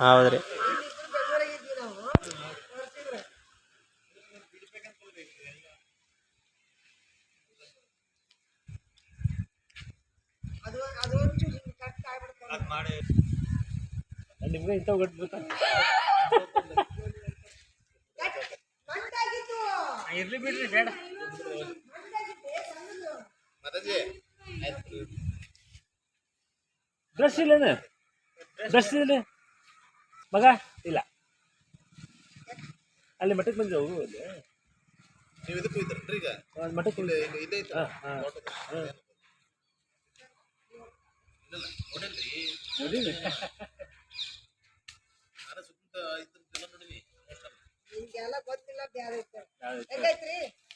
ಹೌದ್ರಿ. ನಿಮ್ಗೆ ಇಂಥವು ಗಟ್ಬಿಡ್ತ ಇರ್ಲಿ ಬಿಡ್ರಿ ಬೇಡ. ಬ್ರಷ್ ಇಲ್ಲೇನ? ಬ್ರಷ್ ಇಲ್ಲ ಮಗ ಇಲ್ಲ. ಅಲ್ಲಿ ಮಠಕ್ಕೆ ಬಂದಿದ್ದವು ಮಠಕ್ಕೆ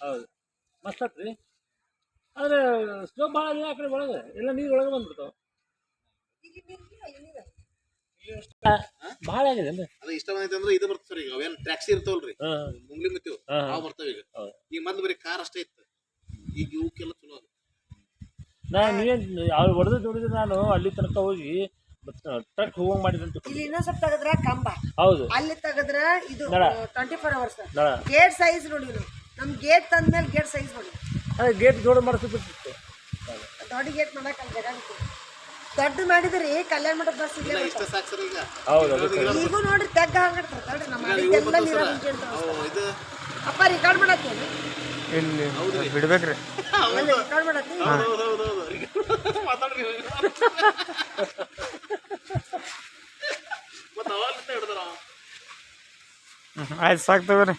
ಹೌದು ಮಸ್ತ್ ಆತ್ರಿ. ಆದ್ರೆ ಸ್ಲೋ ಭಾಳ ಆ ಕಡೆ ಒಳಗೆ ಎಲ್ಲ ನೀರು ಒಳಗೆ ಬಂದ್ಬಿಡ್ತಾವ. ಭಾಳ ಆಗಿದೆ ಅಂದ್ರೆ ಅದು ಇಷ್ಟ ಬಂದೈತೆ ಅಂದ್ರೆ ಇದು ಬರ್ತದೆ ಸರ್. ಈಗ ಅವೇನು ಟ್ಯಾಕ್ಸಿ ಇರ್ತಾವಲ್ರಿ ಮುಂಗ್ಲಿ ಮತ್ತಿವು ಅವು ಬರ್ತಾವ. ಈಗ ಮೊದ್ಲು ಬರೀ ಕಾರ್ ಅಷ್ಟೇ ಇತ್ತು, ಈಗ ಇವಕ್ಕೆಲ್ಲ ಚಲೋ ಅದು. ನೀವೇನ್ ಅವ್ರು ಹೊಡೆದು ನೋಡಿದ್ರೆ ನಾನು ಅಲ್ಲಿ ತನಕ ಹೋಗಿ ಟ್ರಕ್ ಹೋಗಂಗ್ ಮಾಡಿದಂತ. ಇಲ್ಲಿ ಇನ್ನೊಂದ್ ಸ್ವಲ್ಪ ತೆಗದ್ರ ಕಂಬ, ಹೌದು ಅಲ್ಲಿ ತೆಗದ್ರ ಇದು 24 hours ಗೇಟ್ ಸೈಜ್ ನೋಡಿ. ನಮ್ ಗೇಟ್ ತಂದ್ಮೇಲೆ ಗೇಟ್ ಸೈಜ್ ನೋಡಿ. ಅದೇ ಗೇಟ್ ಜೋಡ ಮಾಡಿಸ್ಬಿಟ್ಟಿತ್ತು. ದೊಡ್ಡ ಗೇಟ್ ಮಾಡಕ್ ಅಲ್ಲಿ ಜಾಗ ದೊಡ್ಡ ಮಾಡಿದ್ರಿ ಕಲ್ಯಾಣ ಮಂಟಪ ಬಸ್ ಇಷ್ಟ ಸಾಕು ಸರ್. ಈಗ ಈಗೂ ನೋಡ್ರಿ ತೆಗ್ಗ ಹಂಗಿರ್ತಾರೆ ನಮ್ಮ ಮಾಡಿದ್ದೆಲ್ಲ ನೀರ ಮುಂಚೆ ಅಪ್ಪ ರಿಕಾರ್ಡ್ ಮಾಡತ್ತೀನಿ ಇಲ್ಲಿ ಬಿಡ್ಬೇಕ್ರಿ. ರಿಕಾರ್ಡ್ ಮಾಡತ್ತೀನಿ. ಮಾತಾಡ್ರಿ ಮತ್ತೆ ಆಯ್ತು ಸಾಕು ತಗೋರಿ.